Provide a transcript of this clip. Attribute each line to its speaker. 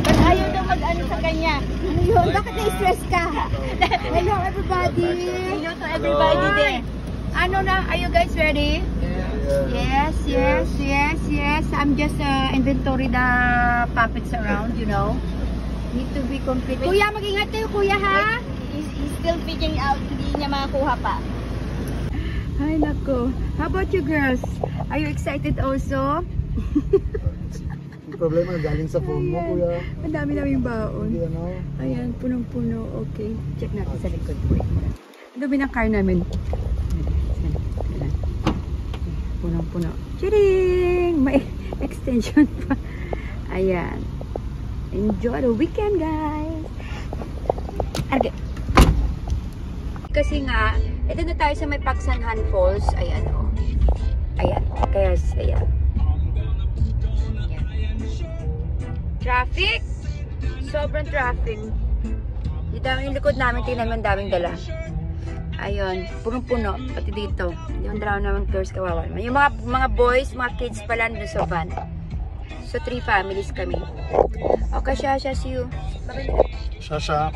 Speaker 1: Ba't ayaw daw mag-ano sa kanya?
Speaker 2: Ano yun? Bakit na-stress ka? Hello everybody!
Speaker 1: Hello to everybody there.
Speaker 2: Ano na? Are you guys ready? Yes, yes, yes, yes. I'm just inventory the puppets around, you know. Need to be complete. Kuya, mag-ingat kayo, kuya, ha?
Speaker 1: He's still figuring out, hindi niya makakuha pa.
Speaker 2: Ay, nako. How about you girls? Are you excited also?
Speaker 3: Yung problema, galing sa phone mo, kuya.
Speaker 2: Ang dami naming baon.
Speaker 3: Hindi ano.
Speaker 2: Ayan, punong-puno. Okay. Check natin sa likod. Ang dami ng car namin. Punong-puno. Chiring! May extension pa. Ayan. Enjoy the weekend, guys! Okay. Kasi nga, ito na tayo sa may Paksanhan Falls. Ayan, o. Oh. Ayan. Kaya, ayan. Traffic! Sobrang traffic. Yung daming likod namin, tingnan mo ang daming dala. Ayun, punong-puno, pati dito. Yung draw naman tours kawawa naman. Yung mga boys, mga kids pala doon sa van. So, 3 families kami. Okay, Shasha, see you.
Speaker 3: Shasha.